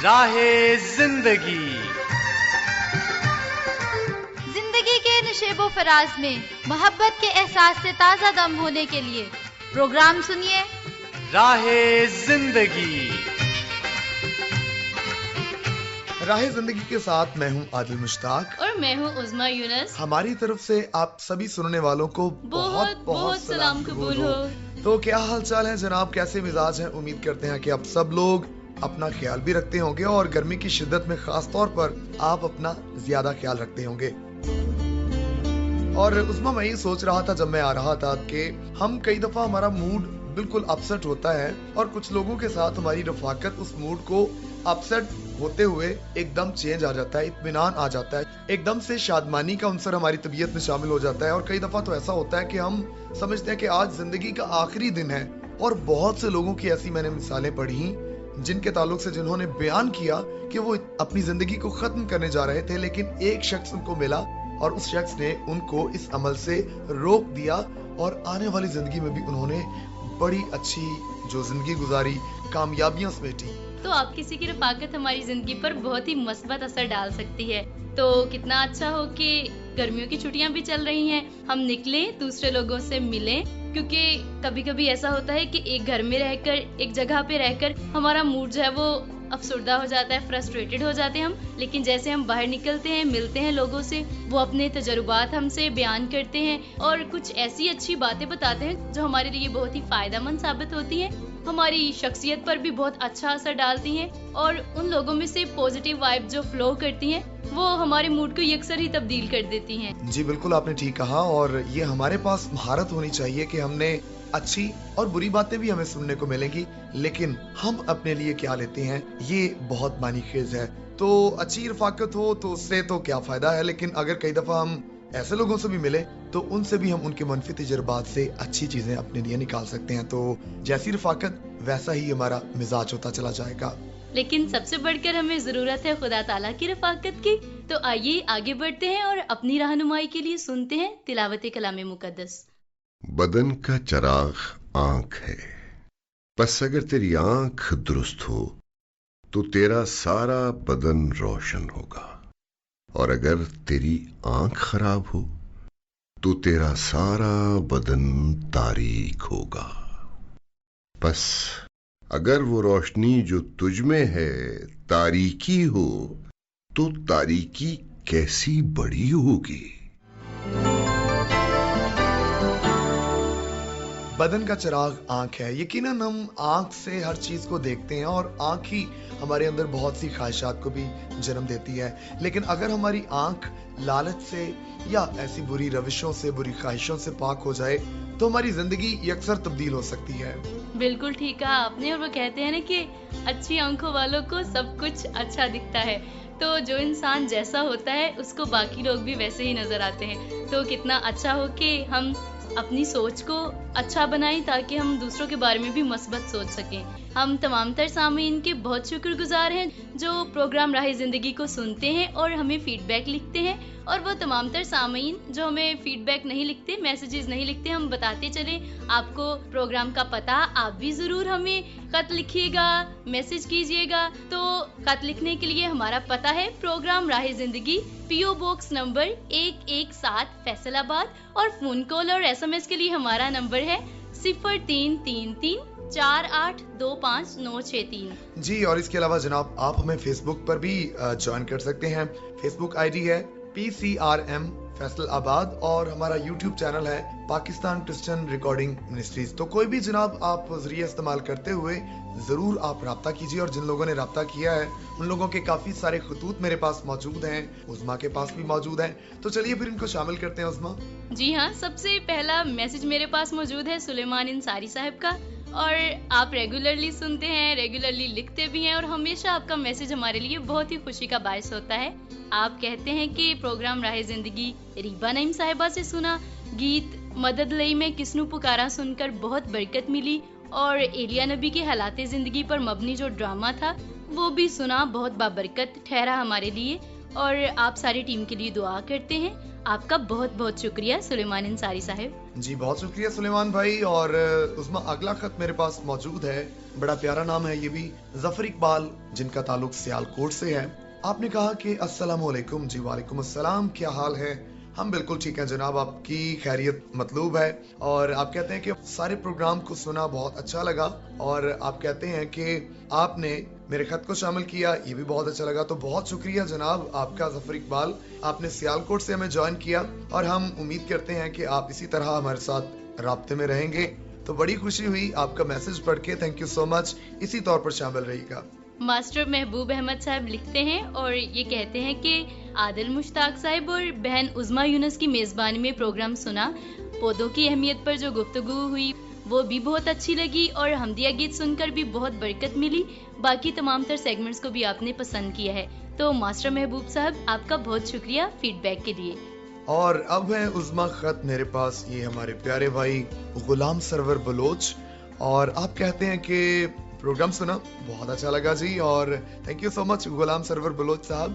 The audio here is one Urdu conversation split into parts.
راہ زندگی زندگی کے نشیب و فراز میں محبت کے احساس سے تازہ دم ہونے کے لیے پروگرام سنیے راہ زندگی۔ راہ زندگی کے ساتھ میں ہوں عادل مشتاق اور میں ہوں عظمیٰ یونس۔ ہماری طرف سے آپ سبھی سننے والوں کو بہت بہت سلام قبول ہو۔ تو کیا حال چال ہے جناب، کیسے مزاج ہیں؟ امید کرتے ہیں کہ آپ سب لوگ اپنا خیال بھی رکھتے ہوں گے اور گرمی کی شدت میں خاص طور پر آپ اپنا زیادہ خیال رکھتے ہوں گے۔ اور عظمیٰ میں یہ سوچ رہا تھا جب میں آ رہا تھا کہ ہم کئی دفعہ ہمارا موڈ بالکل اپسٹ ہوتا ہے اور کچھ لوگوں کے ساتھ ہماری رفاقت اس موڈ کو اپسٹ ہوتے ہوئے ایک دم چینج آ جاتا ہے، اطمینان آ جاتا ہے، ایک دم سے شادمانی کا عنصر ہماری طبیعت میں شامل ہو جاتا ہے۔ اور کئی دفعہ تو ایسا ہوتا ہے کہ ہم سمجھتے ہیں کہ آج زندگی کا آخری دن ہے، اور بہت سے لوگوں کی ایسی میں نے مثالیں پڑھی جن کے تعلق سے جنہوں نے بیان کیا کہ وہ اپنی زندگی کو ختم کرنے جا رہے تھے، لیکن ایک شخص ان کو ملا اور اس شخص نے ان کو اس عمل سے روک دیا اور آنے والی زندگی میں بھی انہوں نے بڑی اچھی جو زندگی گزاری، کامیابیاں سمیٹی۔ تو آپ کسی کی رفاقت ہماری زندگی پر بہت ہی مثبت اثر ڈال سکتی ہے۔ تو کتنا اچھا ہو کہ گرمیوں کی چھٹیاں بھی چل رہی ہیں، ہم نکلیں، دوسرے لوگوں سے ملیں، کیونکہ کبھی کبھی ایسا ہوتا ہے کہ ایک گھر میں رہ کر، ایک جگہ پہ رہ کر ہمارا موڈ جو ہے وہ افسردہ ہو جاتا ہے، فرسٹریٹڈ ہو جاتے ہیں ہم، لیکن جیسے ہم باہر نکلتے ہیں، ملتے ہیں لوگوں سے، وہ اپنے تجربات ہم سے بیان کرتے ہیں اور کچھ ایسی اچھی باتیں بتاتے ہیں جو ہمارے لیے بہت ہی فائدہ مند ثابت ہوتی ہیں، ہماری شخصیت پر بھی بہت اچھا اثر ڈالتی ہیں، اور ان لوگوں میں سے پازیٹیو وائب جو فلو کرتی ہیں وہ ہمارے موڈ کو یکسر ہی تبدیل کر دیتی ہیں۔ جی بالکل، آپ نے ٹھیک کہا، اور یہ ہمارے پاس مہارت ہونی چاہیے کہ ہم نے اچھی اور بری باتیں بھی ہمیں سننے کو ملیں گی، لیکن ہم اپنے لیے کیا لیتے ہیں یہ بہت معنی خیز ہے۔ تو اچھی رفاقت ہو تو اس سے تو کیا فائدہ ہے، لیکن اگر کئی دفعہ ہم ایسے لوگوں سے بھی ملے تو ان سے بھی ہم ان کے منفی تجربات سے اچھی چیزیں اپنے لیے نکال سکتے ہیں۔ تو جیسی رفاقت ویسا ہی ہمارا مزاج ہوتا چلا جائے گا۔ لیکن سب سے بڑھ کر ہمیں ضرورت ہے خدا تعالیٰ کی رفاقت کی۔ تو آئیے آگے بڑھتے ہیں اور اپنی رہنمائی کے لیے سنتے ہیں تلاوت کلام مقدس۔ بدن کا چراغ آنکھ ہے، بس اگر تیری آنکھ درست ہو تو تیرا سارا بدن روشن ہوگا، اور اگر تیری آنکھ خراب ہو تو تیرا سارا بدن تاریک ہوگا۔ بس اگر وہ روشنی جو تجھ میں ہے تاریکی ہو تو تاریکی کیسی بڑی ہوگی۔ بدن کا چراغ آنکھ ہے۔ یقیناً ہم آنکھ سے ہر چیز کو دیکھتے ہیں اور آنکھ ہی ہمارے اندر بہت سی خواہشات کو بھی جنم دیتی ہے، لیکن اگر ہماری آنکھ لالچ سے یا ایسی بری روشوں سے، بری خواہشوں سے پاک ہو جائے تو ہماری زندگی یکسر تبدیل ہو سکتی ہے۔ بالکل ٹھیک کہا آپ نے، اور وہ کہتے ہیں نا کہ اچھی آنکھوں والوں کو سب کچھ اچھا دکھتا ہے، تو جو انسان جیسا ہوتا ہے اس کو باقی لوگ بھی ویسے ہی نظر آتے ہیں۔ تو کتنا اچھا ہو کہ ہم اپنی سوچ کو اچھا بنائیں تاکہ ہم دوسروں کے بارے میں بھی مثبت سوچ سکیں۔ ہم تمام تر سامعین کے بہت شکر گزار ہیں جو پروگرام راہ زندگی کو سنتے ہیں اور ہمیں فیڈ بیک لکھتے ہیں، اور وہ تمام تر سامعین جو ہمیں فیڈ بیک نہیں لکھتے، میسیجز نہیں لکھتے، ہم بتاتے چلیں آپ کو پروگرام کا پتہ، آپ بھی ضرور ہمیں خط لکھیے گا، میسج کیجیے گا۔ تو خط لکھنے کے لیے ہمارا پتہ ہے پروگرام راہ زندگی، پی او باکس نمبر 117 فیصل آباد، اور فون کال اور ایس ایم ایس کے لیے ہمارا نمبر ہے 0333 4825 جی، اور اس کے علاوہ جناب آپ ہمیں فیس بک پر بھی جوائن کر سکتے ہیں۔ فیس بک آئی ڈی ہے PCRM فیصل آباد، اور ہمارا یوٹیوب چینل ہے پاکستان کرسچن ریکارڈنگ منسٹریز۔ تو کوئی بھی جناب آپ ذریعہ استعمال کرتے ہوئے ضرور آپ رابطہ کیجیے، اور جن لوگوں نے رابطہ کیا ہے ان لوگوں کے کافی سارے خطوط میرے پاس موجود ہیں، عظمیٰ کے پاس بھی موجود ہیں، تو چلیے پھر ان کو شامل کرتے ہیں۔ عظمیٰ جی ہاں، سب سے پہلا میسج میرے پاس موجود ہے سلیمان انصاری صاحب کا، اور آپ ریگولرلی سنتے ہیں، ریگولرلی لکھتے بھی ہیں، اور ہمیشہ آپ کا میسج ہمارے لیے بہت ہی خوشی کا باعث ہوتا ہے۔ آپ کہتے ہیں کہ پروگرام راہ زندگی ریبا نعیم صاحبہ سے سنا، گیت مدد لئی میں کسنو پکارا سن کر بہت برکت ملی، اور ایلیا نبی کے حالات زندگی پر مبنی جو ڈرامہ تھا وہ بھی سنا، بہت بابرکت ٹھہرا ہمارے لیے۔ اور آپ ساری ٹیم کے لیے دعا کرتے ہیں. آپ کا بہت بہت شکریہ سلیمان انصاری صاحب. جی بہت شکریہ سلیمان بھائی. اور عظما اگلا خط میرے پاس موجود ہے. بڑا پیارا نام ہے یہ بھی, ظفر اقبال, جن کا تعلق سیالکوٹ سے ہے. آپ نے کہا کہ السلام علیکم. جی وعلیکم السلام, کیا حال ہے؟ ہم بالکل ٹھیک ہیں جناب, آپ کی خیریت مطلوب ہے. اور آپ کہتے ہیں کہ سارے پروگرام کو سنا, بہت اچھا لگا. اور آپ کہتے ہیں کہ آپ نے میرے خط کو شامل کیا, یہ بھی بہت اچھا لگا. تو بہت شکریہ جناب آپ کا ظفر اقبال, آپ نے سیالکوٹ سے ہمیں جوائن کیا. اور ہم امید کرتے ہیں کہ آپ اسی طرح ہمارے ساتھ رابطے میں رہیں گے. تو بڑی خوشی ہوئی آپ کا میسج پڑھ کے, تھینک یو سو مچ. اسی طور پر شامل رہی گا. ماسٹر محبوب احمد صاحب لکھتے ہیں اور یہ کہتے ہیں کہ عادل مشتاق صاحب اور بہن عظما یونس کی میزبانی میں پروگرام سنا. پودوں کی اہمیت پر جو گفتگو ہوئی وہ بھی بہت اچھی لگی, اور حمدیہ گیت سن کر بھی بہت برکت ملی. باقی تمام تر سیگمنٹس کو بھی آپ نے پسند کیا ہے. تو ماسٹر محبوب صاحب آپ کا بہت شکریہ فیڈ بیک کے لیے. اور اب ہے عظما خط میرے پاس, یہ ہمارے پیارے بھائی غلام سرور بلوچ. اور آپ کہتے ہیں کہ پروگرام سنا, بہت اچھا لگا جی. اور تھینک یو سو مچ غلام سرور بلوچ صاحب.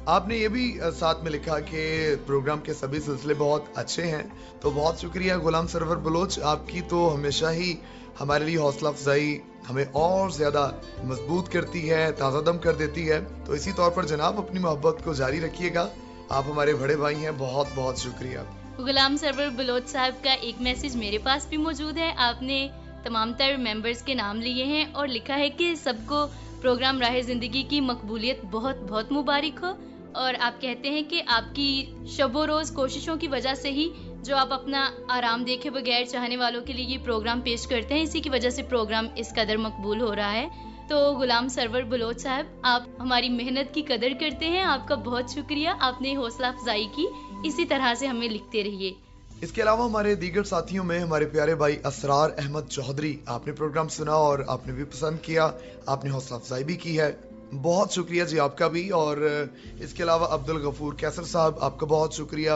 آپ نے یہ بھی ساتھ میں لکھا کہ پروگرام کے سبھی سلسلے بہت اچھے ہیں. تو بہت شکریہ غلام سرور بلوچ, آپ کی تو ہمیشہ ہی ہمارے لیے حوصلہ افزائی ہمیں اور زیادہ مضبوط کرتی ہے, تازہ دم کر دیتی ہے. تو اسی طور پر جناب اپنی محبت کو جاری رکھیے گا, آپ ہمارے بڑے بھائی ہیں. بہت بہت شکریہ. غلام سرور بلوچ صاحب کا ایک میسج میرے پاس بھی موجود ہے. آپ نے تمام تر ممبرز کے نام لیے ہیں اور لکھا ہے کہ سب کو پروگرام راہ زندگی کی مقبولیت بہت بہت مبارک ہو. اور آپ کہتے ہیں کہ آپ کی شب و روز کوششوں کی وجہ سے ہی جو آپ اپنا آرام دیکھے بغیر چاہنے والوں کے لیے یہ پروگرام پیش کرتے ہیں, اسی کی وجہ سے پروگرام اس قدر مقبول ہو رہا ہے. تو غلام سرور بلوچ صاحب, آپ ہماری محنت کی قدر کرتے ہیں, آپ کا بہت شکریہ. آپ نے حوصلہ افزائی کی, اسی طرح سے ہمیں لکھتے رہیے. اس کے علاوہ ہمارے دیگر ساتھیوں میں ہمارے پیارے بھائی اسرار احمد چودھری, آپ نے پروگرام سنا اور آپ نے بھی پسند کیا, آپ نے حوصلہ افزائی بھی کی ہے. بہت شکریہ جی آپ کا بھی. اور اس کے علاوہ عبد الغفور کیسر صاحب, آپ کا بہت شکریہ.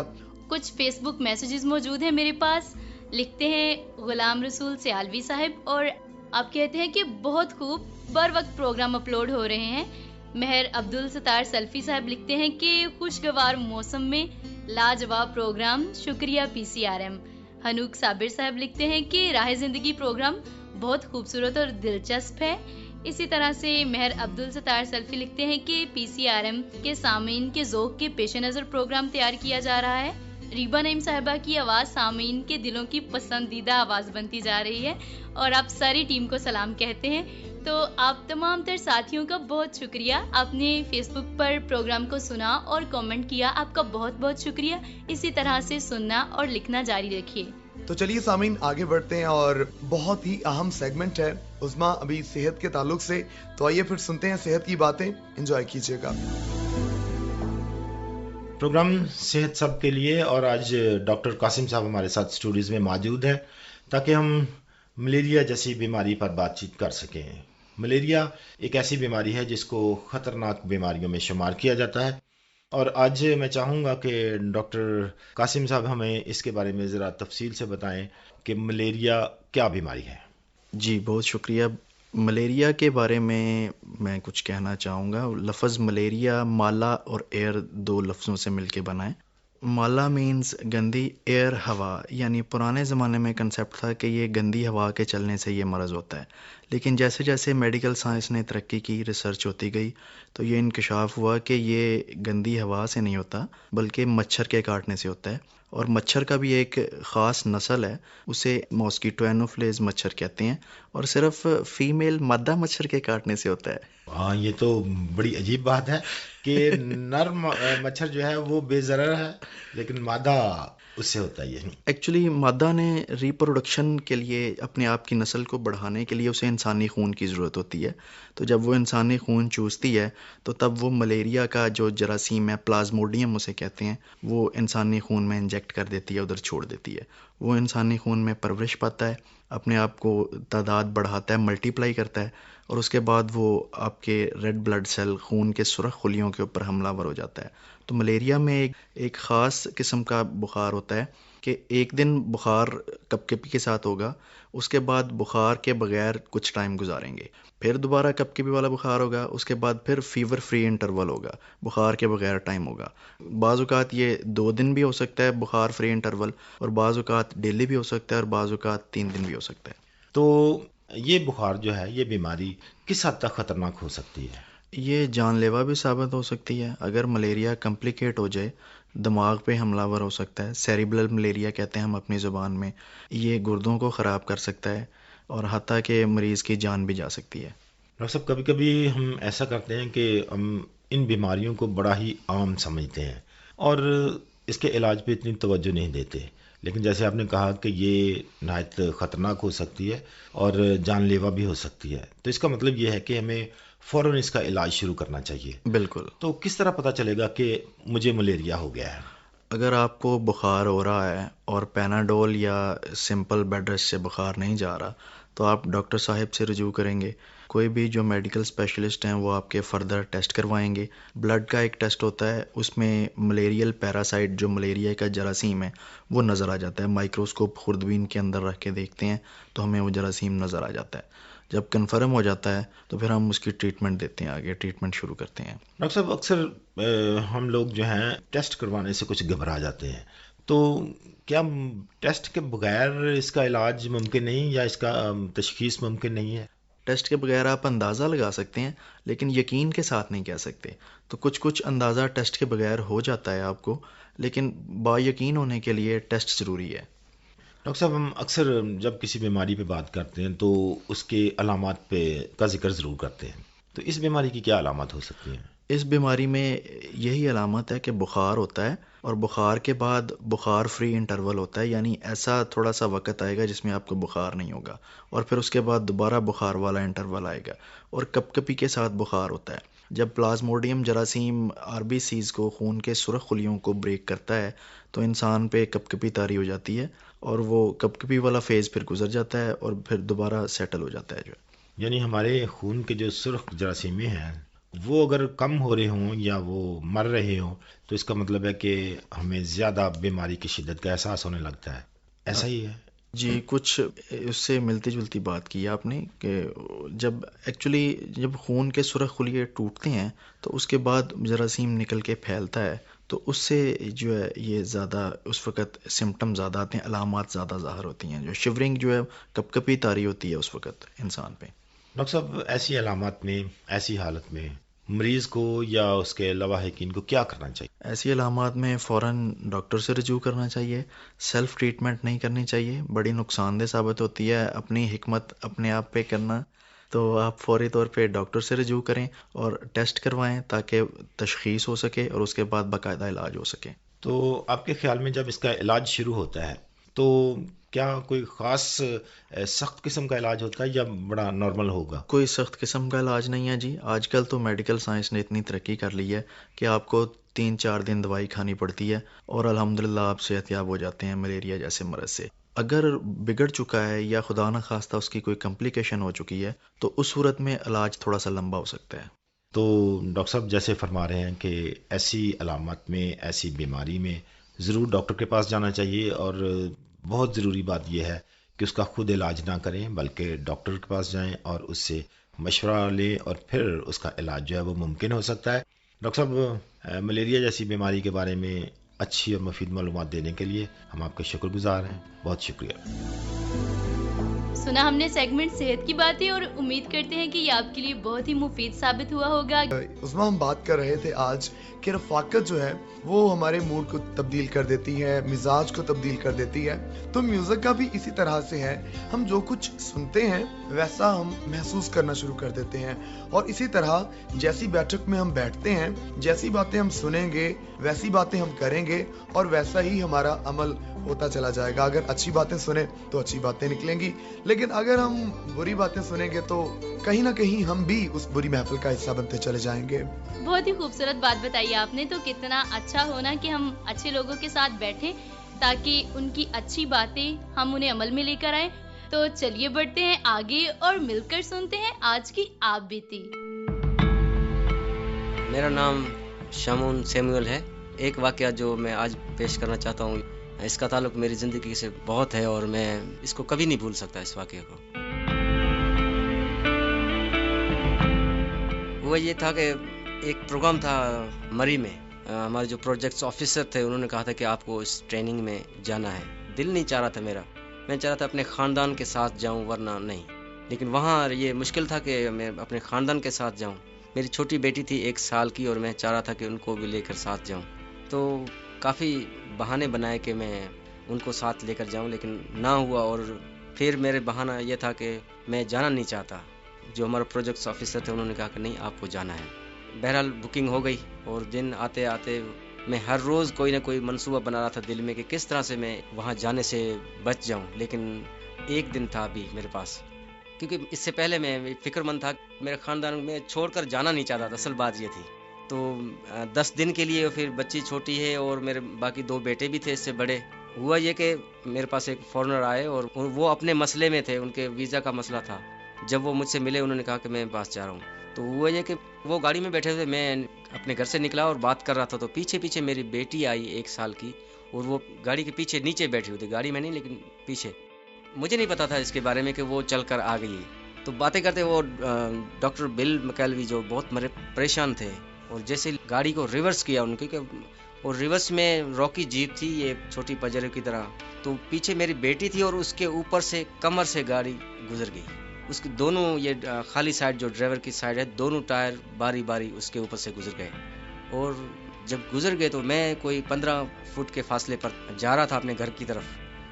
کچھ فیس بک میسیجز موجود ہیں میرے پاس. لکھتے ہیں غلام رسول سیالوی صاحب, اور آپ کہتے ہیں کہ بہت خوب بر وقت پروگرام اپلوڈ ہو رہے ہیں. مہر عبد الستار سلفی صاحب لکھتے ہیں کہ خوشگوار موسم میں لاجواب پروگرام, شکریہ پی سی آر ایم. حنوک صابر صاحب لکھتے ہیں کہ راہ زندگی پروگرام بہت خوبصورت اور دلچسپ ہے. اسی طرح سے مہر عبد الستار سلفی لکھتے ہیں کہ پی سی آر ایم کے سامعین کے ذوق کے پیش نظر پروگرام تیار کیا جا رہا ہے. ریبا نعیم صاحبہ کی آواز سامعین کے دلوں کی پسندیدہ آواز بنتی جا رہی ہے, اور آپ ساری ٹیم کو سلام کہتے ہیں. تو آپ تمام تر ساتھیوں کا بہت شکریہ, آپ نے فیس بک پر پروگرام کو سنا اور کامنٹ کیا, آپ کا بہت بہت شکریہ. اسی طرح سے سننا اور لکھنا جاری رکھیے. تو چلیے سامعین آگے بڑھتے ہیں, اور بہت ہی اہم سیگمنٹ ہے عظما ابھی صحت کے تعلق سے. تو آئیے پھر سنتے ہیں صحت کی باتیں, انجوائے کیجیے گا. پروگرام صحت سب کے لیے, اور آج ڈاکٹر قاسم صاحب ہمارے ساتھ اسٹوڈیوز میں موجود ہیں تاکہ ہم ملیریا جیسی بیماری پر بات چیت کر سکیں. ملیریا ایک ایسی بیماری ہے جس کو خطرناک بیماریوں میں شمار کیا جاتا ہے, اور آج میں چاہوں گا کہ ڈاکٹر قاسم صاحب ہمیں اس کے بارے میں ذرا تفصیل سے بتائیں کہ ملیریا کیا بیماری ہے. جی بہت شکریہ. ملیریا کے بارے میں کچھ کہنا چاہوں گا. لفظ ملیریا مالا اور ایئر دو لفظوں سے مل کے بنا ہے. مالا مینز گندی, ایئر ہوا, یعنی پرانے زمانے میں کنسیپٹ تھا کہ یہ گندی ہوا کے چلنے سے یہ مرض ہوتا ہے, لیکن جیسے جیسے میڈیکل سائنس نے ترقی کی, ریسرچ ہوتی گئی, تو یہ انکشاف ہوا کہ یہ گندی ہوا سے نہیں ہوتا بلکہ مچھر کے کاٹنے سے ہوتا ہے. اور مچھر کا بھی ایک خاص نسل ہے, اسے ماسکیٹو اینوفلیز مچھر کہتے ہیں, اور صرف فیمیل مادہ مچھر کے کاٹنے سے ہوتا ہے. ہاں, یہ تو بڑی عجیب بات ہے کہ نر مچھر جو ہے وہ بے ضرر ہے, لیکن مادہ اس سے ہوتا ہے. ایکچولی مادہ نے ریپروڈکشن کے لیے, اپنے آپ کی نسل کو بڑھانے کے لیے اسے انسانی خون کی ضرورت ہوتی ہے. تو جب وہ انسانی خون چوستی ہے تو تب وہ ملیریا کا جو جراثیم ہے, پلازموڈیم اسے کہتے ہیں, وہ انسانی خون میں انجیکٹ کر دیتی ہے, ادھر چھوڑ دیتی ہے. وہ انسانی خون میں پرورش پاتا ہے, اپنے آپ کو تعداد بڑھاتا ہے, ملٹی پلائی کرتا ہے, اور اس کے بعد وہ آپ کے ریڈ بلڈ سیل, خون کے سرخ خلیوں کے اوپر حملہ ور ہو جاتا ہے. تو ملیریا میں ایک خاص قسم کا بخار ہوتا ہے کہ ایک دن بخار کپ کپی کے ساتھ ہوگا، اس کے بعد بخار کے بغیر کچھ ٹائم گزاریں گے، پھر دوبارہ کپ کپی والا بخار ہوگا، اس کے بعد پھر فیور فری انٹرول ہوگا، بخار کے بغیر ٹائم ہوگا۔ بعض اوقات یہ 2 دن بھی ہو سکتا ہے بخار فری انٹرول، اور بعض اوقات ڈیلی بھی ہو سکتا ہے، اور بعض اوقات 3 دن بھی ہو سکتا ہے۔ تو یہ بخار جو ہے، یہ بیماری کس حد تک خطرناک ہو سکتی ہے؟ یہ جان لیوا بھی ثابت ہو سکتی ہے۔ اگر ملیریا کمپلیکیٹ ہو جائے، دماغ پہ حملہ ور ہو سکتا ہے، سیریبرل ملیریا کہتے ہیں ہم اپنی زبان میں، یہ گردوں کو خراب کر سکتا ہے اور حتیٰ کہ مریض کی جان بھی جا سکتی ہے۔ ڈاکٹر صاحب، کبھی کبھی ہم ایسا کرتے ہیں کہ ہم ان بیماریوں کو بڑا ہی عام سمجھتے ہیں اور اس کے علاج پہ اتنی توجہ نہیں دیتے، لیکن جیسے آپ نے کہا کہ یہ نہایت خطرناک ہو سکتی ہے اور جان لیوا بھی ہو سکتی ہے، تو اس کا مطلب یہ ہے کہ ہمیں فوراً اس کا علاج شروع کرنا چاہیے۔ بالکل۔ تو کس طرح پتہ چلے گا کہ مجھے ملیریا ہو گیا ہے؟ اگر آپ کو بخار ہو رہا ہے اور پیناڈول یا سمپل بیڈ ریسٹ سے بخار نہیں جا رہا، تو آپ ڈاکٹر صاحب سے رجوع کریں گے۔ کوئی بھی جو میڈیکل اسپیشلسٹ ہیں وہ آپ کے فردر ٹیسٹ کروائیں گے۔ بلڈ کا ایک ٹیسٹ ہوتا ہے، اس میں ملیریل پیراسائٹ جو ملیریا کا جراثیم ہے وہ نظر آ جاتا ہے، مائکروسکوپ خوردبین کے اندر رکھ کے دیکھتے ہیں تو ہمیں وہ جراثیم نظر آ جاتا ہے۔ جب کنفرم ہو جاتا ہے تو پھر ہم اس کی ٹریٹمنٹ دیتے ہیں، آگے ٹریٹمنٹ شروع کرتے ہیں۔ ڈاکٹر صاحب، اکثر ہم لوگ جو ہیں ٹیسٹ کروانے سے کچھ گھبرا جاتے ہیں، تو کیا ٹیسٹ کے بغیر اس کا علاج ممکن نہیں یا اس کا تشخیص ممکن نہیں ہے؟ ٹیسٹ کے بغیر آپ اندازہ لگا سکتے ہیں لیکن یقین کے ساتھ نہیں کہہ سکتے، تو کچھ اندازہ ٹیسٹ کے بغیر ہو جاتا ہے آپ کو، لیکن با یقین ہونے کے لیے ٹیسٹ ضروری ہے۔ ڈاکٹر صاحب، ہم اکثر جب کسی بیماری پہ بات کرتے ہیں تو اس کے علامات کا ذکر ضرور کرتے ہیں، تو اس بیماری کی کیا علامات ہو سکتی ہیں؟ اس بیماری میں یہی علامت ہے کہ بخار ہوتا ہے اور بخار کے بعد بخار فری انٹرول ہوتا ہے، یعنی ایسا تھوڑا سا وقت آئے گا جس میں آپ کو بخار نہیں ہوگا، اور پھر اس کے بعد دوبارہ بخار والا انٹرول آئے گا، اور کپ کپی کے ساتھ بخار ہوتا ہے۔ جب پلازموڈیم جراثیم RBCs کو، خون کے سرخ خلیوں کو بریک کرتا ہے تو انسان پہ کپ کپی طاری ہو جاتی ہے، اور وہ کپ کپی والا فیز پھر گزر جاتا ہے اور پھر دوبارہ سیٹل ہو جاتا ہے جو۔ یعنی ہمارے خون کے جو سرخ جراثیمیں ہیں وہ اگر کم ہو رہے ہوں یا وہ مر رہے ہوں تو اس کا مطلب ہے کہ ہمیں زیادہ بیماری کی شدت کا احساس ہونے لگتا ہے، ایسا ہی ہے؟ جی، کچھ اس سے ملتی جلتی بات کی آپ نے کہ جب خون کے سرخ خلیے ٹوٹتے ہیں تو اس کے بعد جراثیم نکل کے پھیلتا ہے، تو اس سے جو ہے یہ زیادہ اس وقت سمٹم زیادہ آتے ہیں، علامات زیادہ ظاہر ہوتی ہیں، جو شیورنگ جو ہے کپ کپی طاری ہوتی ہے اس وقت انسان پہ۔ ڈاکٹر صاحب، ایسی علامات میں، ایسی حالت میں مریض کو یا اس کے لواحقین کو کیا کرنا چاہیے؟ ایسی علامات میں فوراً ڈاکٹر سے رجوع کرنا چاہیے، سیلف ٹریٹمنٹ نہیں کرنی چاہیے، بڑی نقصان دہ ثابت ہوتی ہے اپنی حکمت اپنے آپ پہ کرنا، تو آپ فوری طور پہ ڈاکٹر سے رجوع کریں اور ٹیسٹ کروائیں تاکہ تشخیص ہو سکے اور اس کے بعد باقاعدہ علاج ہو سکے۔ تو آپ کے خیال میں جب اس کا علاج شروع ہوتا ہے تو کیا کوئی خاص سخت قسم کا علاج ہوتا ہے یا بڑا نارمل ہوگا؟ کوئی سخت قسم کا علاج نہیں ہے جی، آج کل تو میڈیکل سائنس نے اتنی ترقی کر لی ہے کہ آپ کو 3-4 دن دوائی کھانی پڑتی ہے اور الحمدللہ آپ صحت یاب ہو جاتے ہیں ملیریا جیسے مرض سے۔ اگر بگڑ چکا ہے یا خدا نہ خواستہ اس کی کوئی کمپلیکیشن ہو چکی ہے تو اس صورت میں علاج تھوڑا سا لمبا ہو سکتا ہے۔ تو ڈاکٹر صاحب جیسے فرما رہے ہیں کہ ایسی علامات میں، ایسی بیماری میں ضرور ڈاکٹر کے پاس جانا چاہیے، اور بہت ضروری بات یہ ہے کہ اس کا خود علاج نہ کریں بلکہ ڈاکٹر کے پاس جائیں اور اس سے مشورہ لیں اور پھر اس کا علاج جو ہے وہ ممکن ہو سکتا ہے۔ ڈاکٹر صاحب، ملیریا جیسی بیماری کے بارے میں اچھی اور مفید معلومات دینے کے لیے ہم آپ کے شکر گزار ہیں، بہت شکریہ۔ سنا ہم نے سیگمنٹ صحت کی باتیں، اور امید کرتے ہیں کہ یہ آپ کے لیے بہت ہی مفید ثابت ہوا ہوگا۔ اس میں ہم بات کر رہے تھے آج کہ رفاقت جو ہے وہ ہمارے موڈ کو تبدیل کر دیتی ہے، مزاج کو تبدیل کر دیتی ہے، تو میوزک کا بھی اسی طرح سے ہے، ہم جو کچھ سنتے ہیں ویسا ہم محسوس کرنا شروع کر دیتے ہیں، اور اسی طرح جیسی بیٹھک میں ہم بیٹھتے ہیں، جیسی باتیں ہم سنیں گے ویسی باتیں ہم کریں گے، اور ویسا ہی ہمارا عمل ہوتا چلا جائے گا۔ اگر اچھی باتیں سنیں تو اچھی باتیں نکلیں گی، لیکن اگر ہم بری باتیں سنیں گے تو کہیں نہ کہیں ہم بھی اس بری محفل کا حصہ بنتے چلے جائیں گے۔ بہت ہی خوبصورت بات بتائی آپ نے، تو کتنا اچھا ہونا کہ ہم اچھے لوگوں کے ساتھ بیٹھیں تاکہ ان کی اچھی باتیں ہم انہیں عمل میں لے کر آئیں۔ تو چلیے بڑھتے ہیں آگے اور مل کر سنتے ہیں آج کی آپ بیتی۔ میرا نام شامون سیموئل ہے، ایک واقعہ جو میں آج پیش کرنا چاہتا ہوں، اس کا تعلق میری زندگی سے بہت ہے اور میں اس کو کبھی نہیں بھول سکتا اس واقعے کو۔ وہ یہ تھا کہ ایک پروگرام تھا مری میں، ہمارے جو پروجیکٹس آفیسر تھے انہوں نے کہا تھا کہ آپ کو اس ٹریننگ میں جانا ہے۔ دل نہیں چاہ رہا تھا میرا، میں چاہ رہا تھا اپنے خاندان کے ساتھ جاؤں ورنہ نہیں، لیکن وہاں یہ مشکل تھا کہ میں اپنے خاندان کے ساتھ جاؤں۔ میری چھوٹی بیٹی تھی 1 سال کی اور میں چاہ رہا تھا کہ ان کو بھی لے کر ساتھ جاؤں، تو کافی بہانے بنائے کہ میں ان کو ساتھ لے کر جاؤں، لیکن نہ ہوا۔ اور پھر میرے بہانہ یہ تھا کہ میں جانا نہیں چاہتا۔ جو ہمارا پروجیکٹس آفیسر تھے انہوں نے کہا کہ نہیں آپ کو جانا ہے۔ بہرحال بکنگ ہو گئی اور دن آتے آتے میں ہر روز کوئی نہ کوئی منصوبہ بنا رہا تھا دل میں کہ کس طرح سے میں وہاں جانے سے بچ جاؤں، لیکن ایک دن تھا ابھی میرے پاس، کیونکہ اس سے پہلے میں فکر مند تھا، میرے خاندان میں چھوڑ کر جانا نہیں چاہتا تھا، اصل بات یہ تھی۔ تو 10 دن کے لیے، پھر بچی چھوٹی ہے اور میرے باقی 2 بیٹے بھی تھے اس سے بڑے۔ ہوا یہ کہ میرے پاس ایک فورنر آئے اور وہ اپنے مسئلے میں تھے، ان کے ویزا کا مسئلہ تھا۔ جب وہ مجھ سے ملے انہوں نے کہا کہ میں پاس جا رہا ہوں، تو ہوا یہ کہ وہ گاڑی میں بیٹھے تھے، میں اپنے گھر سے نکلا اور بات کر رہا تھا، تو پیچھے پیچھے میری بیٹی آئی 1 سال کی، اور وہ گاڑی کے پیچھے نیچے بیٹھی ہوئی تھی، گاڑی میں نہیں لیکن پیچھے۔ مجھے نہیں پتا تھا اس کے بارے میں کہ وہ چل کر آ گئی۔ تو باتیں کرتے وہ ڈاکٹر بل مکیلوی جو بہت پریشان تھے، اور جیسے گاڑی کو ریورس کیا ان کی، اور ریورس میں روکی جیپ تھی یہ چھوٹی پجرے کی طرح، تو پیچھے میری بیٹی تھی اور اس کے اوپر سے کمر سے گاڑی گزر گئی۔ اس کی دونوں یہ خالی سائڈ جو ڈرائیور کی سائڈ ہے، دونوں ٹائر باری باری اس کے اوپر سے گزر گئے۔ اور جب گزر گئے تو میں کوئی 15 فٹ کے فاصلے پر جا رہا تھا اپنے گھر کی طرف،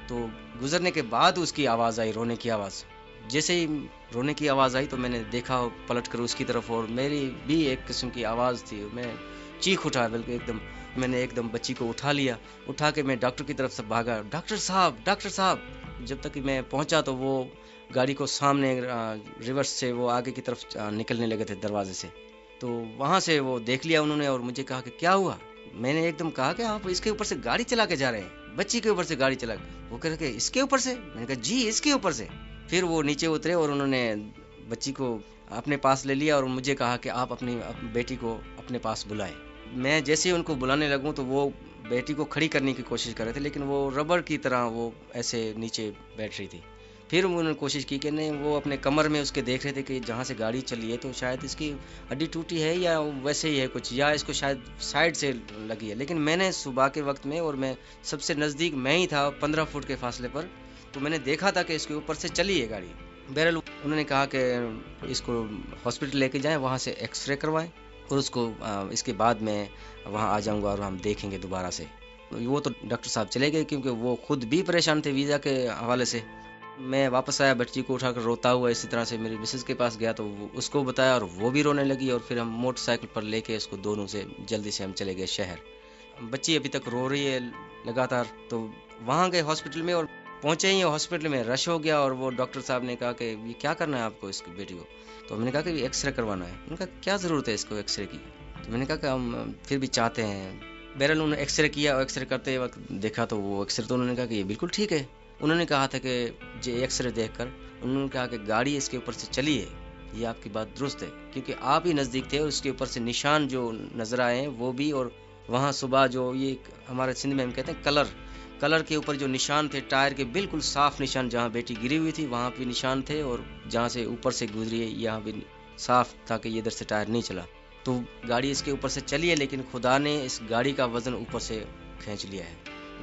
تو گزرنے کے بعد اس کی آواز آئی، رونے کی آواز۔ جیسے ہی رونے کی آواز آئی تو میں نے دیکھا پلٹ کر اس کی طرف، اور میری بھی ایک قسم کی آواز تھی، میں چیخ اٹھا، بلکہ ایک دم میں نے ایک دم بچی کو اٹھا لیا، اٹھا کے میں ڈاکٹر کی طرف سے بھاگا، ڈاکٹر صاحب۔ جب تک کہ میں پہنچا تو وہ گاڑی کو سامنے ریورس سے وہ آگے کی طرف نکلنے لگے تھے دروازے سے، تو وہاں سے وہ دیکھ لیا انہوں نے اور مجھے کہا کہ کیا ہوا۔ میں نے ایک دم کہا کہ آپ اس کے اوپر سے گاڑی چلا کے جا رہے ہیں، بچی کے اوپر سے گاڑی چلا کے۔ وہ کہہ رہے کہ اس کے اوپر سے؟ میں نے کہا جی اس کے اوپر سے۔ پھر وہ نیچے اترے اور انہوں نے بچی کو اپنے پاس لے لیا اور مجھے کہا کہ آپ اپنی بیٹی کو اپنے پاس بلائیں۔ میں جیسے ہی ان کو بلانے لگوں تو وہ بیٹی کو کھڑی کرنے کی کوشش کر رہے تھے، لیکن وہ ربڑ کی طرح وہ ایسے نیچے بیٹھ رہی تھی۔ پھر انہوں نے کوشش کی کہ نہیں، وہ اپنے کمر میں اس کے دیکھ رہے تھے کہ جہاں سے گاڑی چلی ہے تو شاید اس کی ہڈی ٹوٹی ہے یا ویسے ہی ہے کچھ، یا اس کو شاید سائڈ سے لگی ہے۔ لیکن میں نے صبح کے وقت میں، اور میں سب سے نزدیک میں ہی تھا 15 فٹ کے فاصلے پر، تو میں نے دیکھا تھا کہ اس کے اوپر سے چلی ہے گاڑی۔ بہرحال انہوں نے کہا کہ اس کو ہاسپٹل لے کے جائیں، وہاں سے ایکس رے کروائیں، اور اس کو اس کے بعد میں وہاں آ جاؤں گا اور ہم دیکھیں گے دوبارہ سے۔ وہ تو ڈاکٹر صاحب چلے گئے کیونکہ وہ خود بھی پریشان تھے ویزا کے حوالے سے۔ میں واپس آیا، بچی کو اٹھا کر روتا ہوا اسی طرح سے میری مسز کے پاس گیا، تو اس کو بتایا اور وہ بھی رونے لگی، اور پھر ہم موٹر سائیکل پر لے کے اس کو دونوں سے جلدی سے ہم چلے گئے شہر۔ بچی ابھی تک رو رہی ہے لگاتار، تو وہاں گئے ہاسپٹل میں، اور پہنچے ہی ہاسپٹل میں رش ہو گیا، اور وہ ڈاکٹر صاحب نے کہا کہ یہ کیا کرنا ہے آپ کو اس کی بیٹی کو؟ تو میں نے کہا کہ ایکس رے کروانا ہے۔ انہوں نے کہا کیا ضرورت ہے اس کو ایکس رے کی؟ تو میں نے کہا کہ ہم پھر بھی چاہتے ہیں۔ بہرحال انہوں نے ایکس رے کیا، اور ایکس رے کرتے وقت دیکھا تو وہ ایکس رے، تو انہوں نے کہا کہ یہ بالکل ٹھیک ہے۔ انہوں نے کہا تھا کہ جو ایکس رے دیکھ کر انہوں نے کہا کہ گاڑی اس کے اوپر سے چلی ہے، یہ آپ کی بات درست ہے، کیونکہ آپ ہی نزدیک تھے، اور اس کے اوپر سے نشان جو نظر آئے ہیں وہ بھی، اور وہاں صبح جو یہ ہمارے سندھ میں ہم کہتے ہیں کلر کے اوپر جو نشان تھے، ٹائر کے بالکل صاف نشان، جہاں بیٹی گری ہوئی تھی وہاں بھی نشان تھے، اور جہاں سے اوپر سے گزری ہے یہاں بھی صاف تھا کہ یہ ادھر سے ٹائر نہیں چلا۔ تو گاڑی اس کے اوپر سے چلی ہے، لیکن خدا نے اس گاڑی کا وزن اوپر سے کھینچ لیا ہے،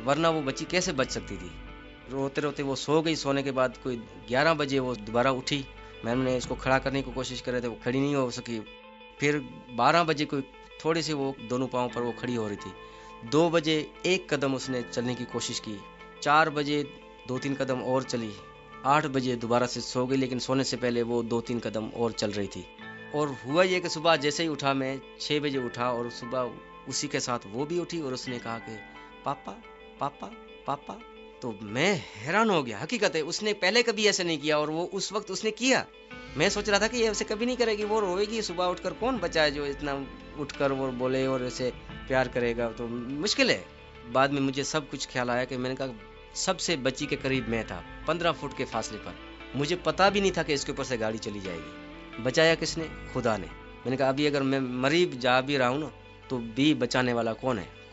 ورنہ وہ بچی کیسے بچ سکتی تھی۔ روتے روتے وہ سو گئی، سونے کے بعد کوئی 11 بجے وہ دوبارہ اٹھی، میں نے اس کو کھڑا کرنے کی کوشش کر رہے تھے، وہ کھڑی نہیں ہو سکی۔ پھر 12 بجے کوئی تھوڑی سی وہ دونوں پاؤں پر وہ کھڑی ہو رہی تھی۔ 2 بجے 1 قدم اس نے چلنے کی کوشش کی، 4 بجے 2-3 قدم اور چلی، 8 بجے دوبارہ سے سو گئی، لیکن سونے سے پہلے وہ 2-3 قدم اور چل رہی تھی۔ اور ہوا یہ کہ صبح جیسے ہی اٹھا، میں 6 بجے اٹھا، اور صبح اسی کے ساتھ وہ بھی اٹھی، اور اس نے کہا کہ پاپا پاپا پاپا۔ تو میں حیران ہو گیا، حقیقت ہے اس نے پہلے کبھی ایسے نہیں کیا، اور وہ اس وقت اس نے کیا۔ میں سوچ رہا تھا کہ یہ اسے کبھی نہیں کرے گی، وہ روئے گی صبح اٹھ کر، کون بچہ ہے جو اتنا اٹھ کر وہ بولے اور اسے پیار کرے گا، تو مشکل ہے۔ بعد میں مجھے سب کچھ خیال آیا کہ میں نے کہا سب سے بچی کے قریب میں تھا، 15 فٹ کے فاصلے پر، مجھے پتا بھی نہیں تھا کہ اس کے اوپر سے گاڑی چلی جائے گی۔ بچایا کس نے؟ خدا نے۔ میں نے کہا ابھی اگر میں مریب جا بھی رہا ہوں نا تو بھی بچانے والا کون ہے؟